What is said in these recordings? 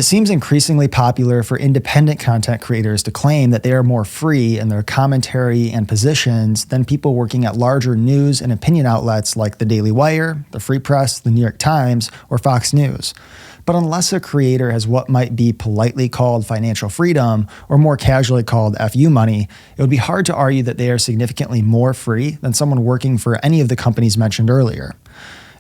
It seems increasingly popular for independent content creators to claim that they are more free in their commentary and positions than people working at larger news and opinion outlets like the Daily Wire, the Free Press, the New York Times, or Fox News. But unless a creator has what might be politely called financial freedom, or more casually called FU money, it would be hard to argue that they are significantly more free than someone working for any of the companies mentioned earlier.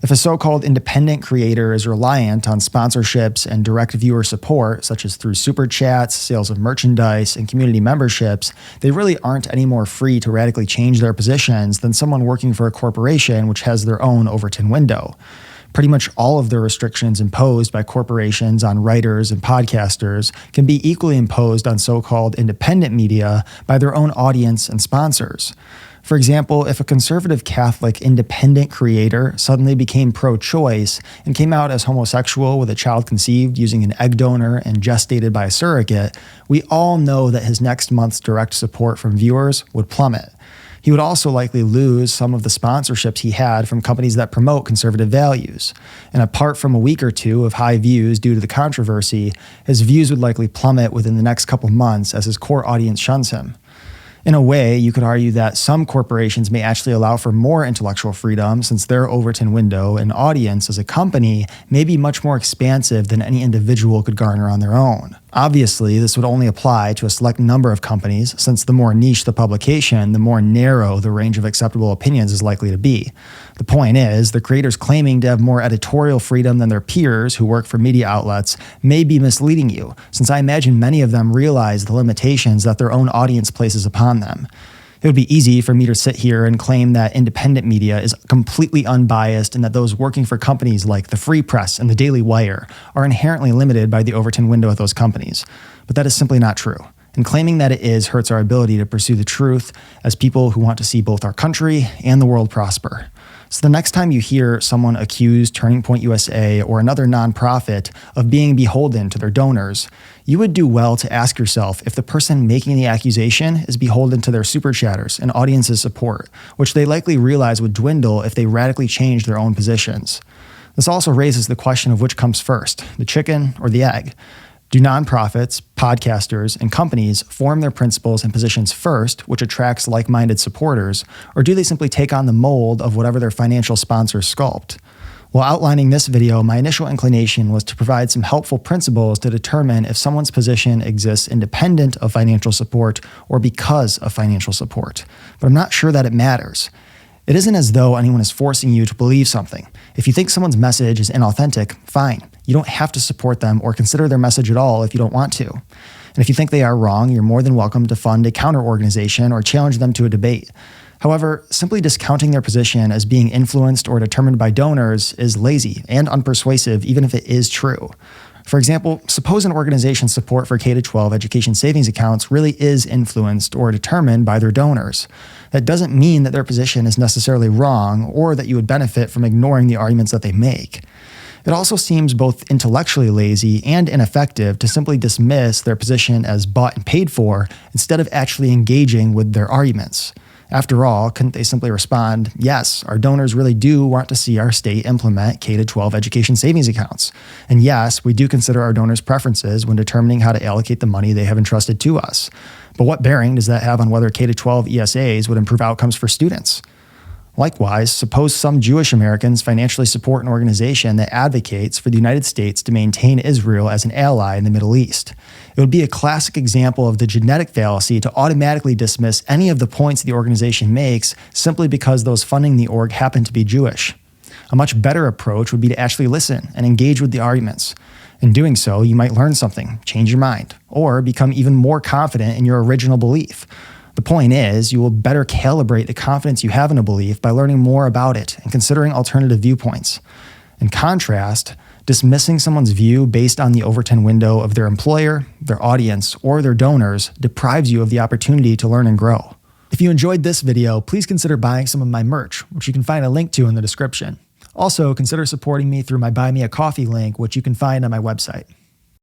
If a so-called independent creator is reliant on sponsorships and direct viewer support, such as through super chats, sales of merchandise, and community memberships, they really aren't any more free to radically change their positions than someone working for a corporation which has their own Overton window. Pretty much all of the restrictions imposed by corporations on writers and podcasters can be equally imposed on so-called independent media by their own audience and sponsors. For example, if a conservative Catholic independent creator suddenly became pro-choice and came out as homosexual with a child conceived using an egg donor and gestated by a surrogate, we all know that his next month's direct support from viewers would plummet. He would also likely lose some of the sponsorships he had from companies that promote conservative values. And apart from a week or two of high views due to the controversy, his views would likely plummet within the next couple months as his core audience shuns him. In a way, you could argue that some corporations may actually allow for more intellectual freedom since their Overton window and audience as a company may be much more expansive than any individual could garner on their own. Obviously, this would only apply to a select number of companies, since the more niche the publication, the more narrow the range of acceptable opinions is likely to be. The point is, the creators claiming to have more editorial freedom than their peers who work for media outlets may be misleading you, since I imagine many of them realize the limitations that their own audience places upon them. It would be easy for me to sit here and claim that independent media is completely unbiased and that those working for companies like the Free Press and the Daily Wire are inherently limited by the Overton window of those companies. But that is simply not true. And claiming that it is hurts our ability to pursue the truth as people who want to see both our country and the world prosper. So the next time you hear someone accuse Turning Point USA or another nonprofit of being beholden to their donors, you would do well to ask yourself if the person making the accusation is beholden to their super chatters and audience's support, which they likely realize would dwindle if they radically changed their own positions. This also raises the question of which comes first, the chicken or the egg. Do nonprofits, podcasters, and companies form their principles and positions first, which attracts like-minded supporters, or do they simply take on the mold of whatever their financial sponsors sculpt? While outlining this video, my initial inclination was to provide some helpful principles to determine if someone's position exists independent of financial support or because of financial support. But I'm not sure that it matters. It isn't as though anyone is forcing you to believe something. If you think someone's message is inauthentic, fine. You don't have to support them or consider their message at all if you don't want to. And if you think they are wrong, you're more than welcome to fund a counter-organization or challenge them to a debate. However, simply discounting their position as being influenced or determined by donors is lazy and unpersuasive, even if it is true. For example, suppose an organization's support for K-12 education savings accounts really is influenced or determined by their donors. That doesn't mean that their position is necessarily wrong or that you would benefit from ignoring the arguments that they make. It also seems both intellectually lazy and ineffective to simply dismiss their position as bought and paid for instead of actually engaging with their arguments. After all, couldn't they simply respond, yes, our donors really do want to see our state implement K-12 education savings accounts. And yes, we do consider our donors' preferences when determining how to allocate the money they have entrusted to us. But what bearing does that have on whether K-12 ESAs would improve outcomes for students? Likewise, suppose some Jewish Americans financially support an organization that advocates for the United States to maintain Israel as an ally in the Middle East. It would be a classic example of the genetic fallacy to automatically dismiss any of the points the organization makes simply because those funding the org happen to be Jewish. A much better approach would be to actually listen and engage with the arguments. In doing so, you might learn something, change your mind, or become even more confident in your original belief. The point is, you will better calibrate the confidence you have in a belief by learning more about it and considering alternative viewpoints. In contrast, dismissing someone's view based on the Overton window of their employer, their audience, or their donors deprives you of the opportunity to learn and grow. If you enjoyed this video, please consider buying some of my merch, which you can find a link to in the description. Also, consider supporting me through my Buy Me a Coffee link, which you can find on my website.